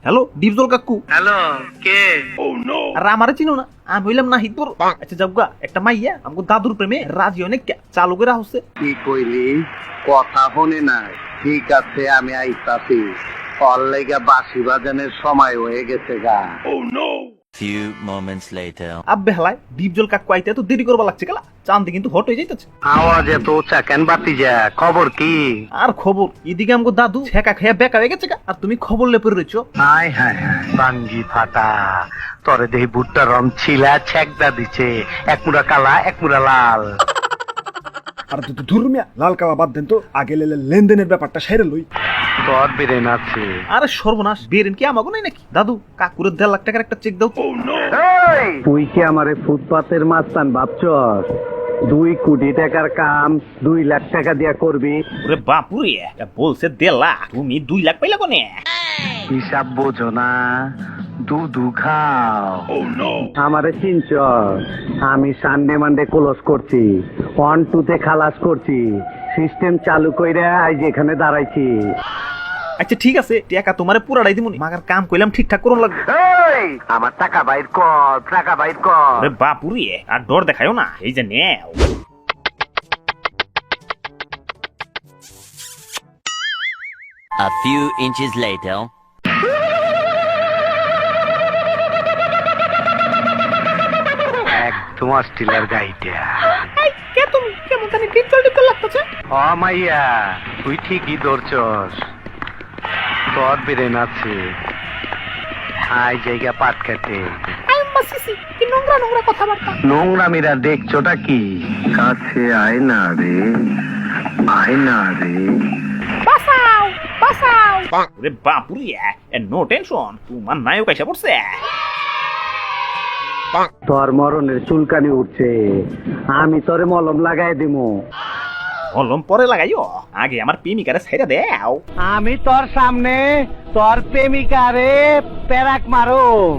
Hello Dipjol কাকু। Hello, কে? আর আমারে চিনো না? আমি হইলাম নাহিদপুর। আচ্ছা যাবগা, একটা মাইয়া আমাকে দাদুর প্রেমে রাজি অনেক চালু করে হচ্ছে। কি কইলি? কথা শুনে নাই। ঠিক আছে, আমি আইতাছি। অল্লাইগা বাঁশি বাজানোর সময় হয়ে গেছে গা। Few moments later. আব্বে হালায় ডিপজল কাকু আইতে তো দেরি করবা লাগছে গেলা, চাঁদি কিন্তু হট হয়ে যাইতেছে। আওয়াজ এত উঁচা কেন বাতিজা? খবর কি? আর খবর এদিকে আমাকে দাদু ছেঁকা খেয়া বেকা হয়ে গেছে গা, আর তুমি খবর লে পড়ে রয়েছো। হায় হায় হায়, বাঙ্গি ফাটা। তরে দেহি ভুট্টা রম ছিলা ছেকদা দিছে, এক মুড়া কালা এক মুড়া লাল। আর তো ধর্মিয়া লাল কালা বাদ দেন তো, আগে লেনদেনের ব্যাপারটা সেরে লই। তোর বেরেন আছে? আরে সর্বনাশ, বেরেন কি আমাকে নাই নাকি? দাদু কাকুরের 1.5 লাখ টাকার একটা চেক দাও। তুই কি আমারে ফুটপাতের মাস্তান ভাবছস? 2 কোটি টাকার কাম 2 লাখ টাকা দিয়া করবি? ওরে বাপুরে, বলছে 1.5 লাখ, তুমি 2 লাখ পাইলা কোনে? হিসাব বোঝো না, দুধু খাও। আমারে চিনছ? আমি সানডে মানডে ক্লোজ করছি, 1 2 তে খালাস করছি, সিস্টেম চালু কইরা আজ এখানে দাঁড়াইছি। আচ্ছা ঠিক আছে, টাকা তোমারে পুরাটাই দিমুনি, মাগার কাম কইলাম ঠিকঠাক করুন লাগবে। আমার টাকা বাইর কর, টাকা বাইর কর। ওরে বাপুরে, আর ডর দেখায়ও না, এই যে নেও। A few inches later. একদম অস্ট্রেলিয়ার গাইডা। কে তুমি? কেমন জানি ডিপজল লাগতেছে। ও মাইয়া, তুই ঠিকই ধরছস। তোর বেরেন আছে। আই জায়গা পাট কাটে। কি নোংরা নোংরা কথাবার্তা। নোংরামিরা দেখছোটা কি? কাছে আয় না রে, আয় না রে। বাঁচাও বাঁচাও। ওরে বাপুরে, নো টেনশন, তোমার নায়ক এসে পড়ছে। তোর মরণের চুলকানি উঠছে, আমি তোরে মলম লাগাই দিমু। মলম পরে লাগাইও, আগে আমার প্রেমিকারে ছেড়ে দাও। আমি তোর সামনে তোর প্রেমিকারে পেরাক মারুম।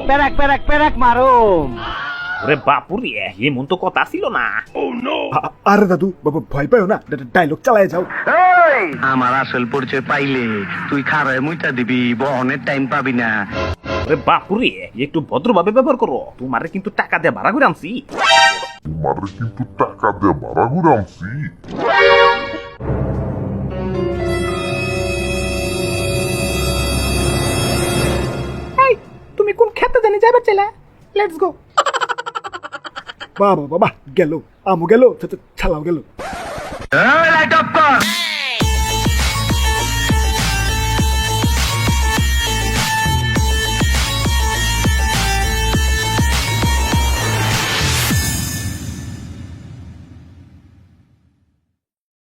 পেরাক পেরাক পেরাক মারুম। ওরে বাপুরে, এমন তো কথা ছিল না। আরে দাদু বাবা, ভয় পাও না, ডায়লগ চালায় যাও। আমার আসল পরিচয় পাইলে তুই খারায় মুইটা দিবি, বহনের টাইম পাবি না। ওরে বাপুরে, একটু ভদ্রভাবে ব্যবহার করো, তোমারে কিন্তু টাকা দিয়ে ভাড়া করে আনছি। এই, তুমি কোন খেতে জানি যাবে ছেলে? Let's go. বাবা বাবা গেল, আমু গেল, ছালাও গেল। লাইট অফ কর।